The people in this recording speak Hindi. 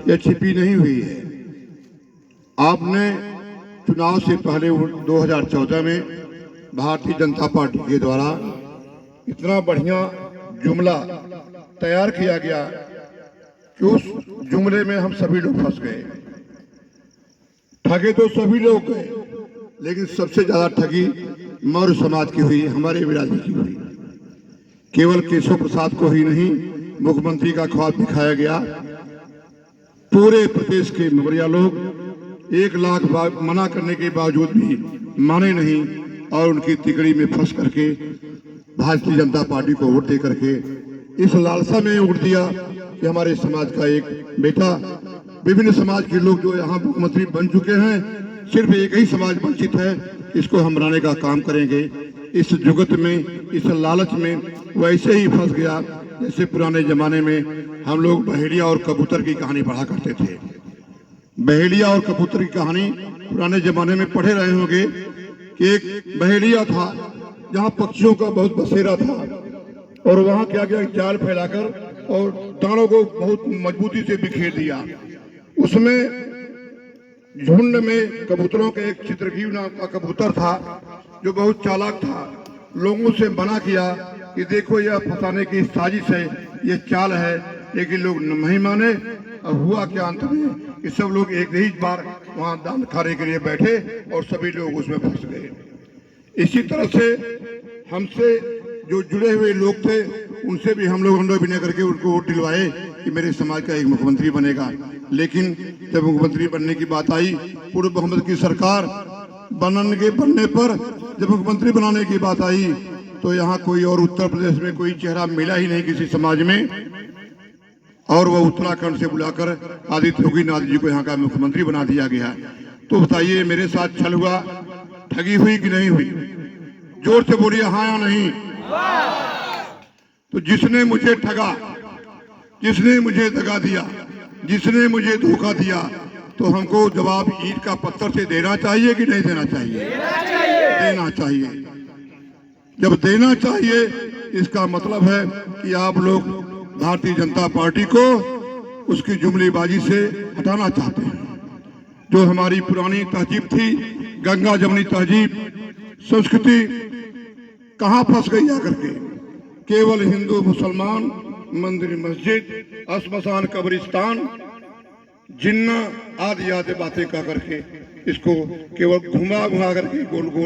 यह छिपी नहीं हुई है। आपने चुनाव से पहले 2014 में भारतीय जनता पार्टी के द्वारा इतना बढ़िया जुमला तैयार किया गया कि उस जुमले में हम सभी लोग फंस गए। ठगे तो सभी लोग गए, लेकिन सबसे ज्यादा ठगी मौर्य समाज की हुई, हमारे बिरादरी की हुई। केवल केशव प्रसाद को ही नहीं, मुख्यमंत्री का ख्वाब दिखाया गया। पूरे प्रदेश के मवरिया लोग 1 लाख मना करने के बावजूद भी माने नहीं और उनकी तिकड़ी में फंस करके भारतीय जनता पार्टी को वोट दे करके इस लालसा में वोट दिया कि हमारे समाज का एक बेटा, विभिन्न समाज के लोग जो यहाँ मुख्यमंत्री बन चुके हैं, सिर्फ एक ही समाज वंचित है, इसको हम बनाने का काम करेंगे। इस जुगत में, इस लालच में वैसे ही फंस गया जैसे पुराने जमाने में हम लोग बहेड़िया और कबूतर की कहानी पढ़ा करते थे। बहेड़िया और कबूतर की कहानी पुराने जमाने में पढ़े रहे होंगे कि एक बहेड़िया था जहाँ पक्षियों का बहुत बसेरा था और वहाँ क्या किया, जाल फैलाकर और दानों को बहुत मजबूती से बिखेर दिया। उसमें झुंड में कबूतरों के एक चित्रकीव नाम का कबूतर था जो बहुत चालाक था। लोगों से मना किया कि देखो यह फंसाने की साजिश है, यह चाल है, लेकिन लोग नहीं माने। अब हुआ क्या अंत में कि सब लोग एक ही बार वहां दान खाने के लिए बैठे और सभी लोग उसमें फंस गए। इसी तरह से हमसे जो जुड़े हुए लोग थे उनसे भी हम लोग विनय करके उनको वोट दिलवाए कि मेरे समाज का एक मुख्यमंत्री बनेगा। लेकिन जब मुख्यमंत्री बनने की बात आई, पूर्व बहुमत की सरकार बनने पर जब मुख्यमंत्री बनाने की बात आई तो यहाँ कोई और उत्तर प्रदेश में कोई चेहरा मिला ही नहीं किसी समाज में, और वह उत्तराखंड से बुलाकर आदित्य योगीनाथ जी को यहाँ का मुख्यमंत्री बना दिया गया। तो बताइए मेरे साथ छल हुआ, ठगी हुई कि नहीं हुई? जोर से बोलिए हाँ या नहीं। तो जिसने मुझे ठगा, जिसने मुझे दगा दिया, जिसने मुझे धोखा दिया, तो हमको जवाब ईंट का पत्थर से देना चाहिए कि नहीं देना चाहिए? देना चाहिए। जब देना चाहिए, इसका मतलब है कि आप लोग भारतीय जनता पार्टी को उसकी जुमलेबाजी से हटाना चाहते हैं। जो हमारी पुरानी तहजीब थी, गंगा जमुनी तहजीब, संस्कृति कहाँ फंस गई आकर के? केवल हिंदू मुसलमान, मंदिर मस्जिद, श्मशान कब्रिस्तान, जिन्ना आदि बातें कह करके इसको केवल घुमा करके गोल गोल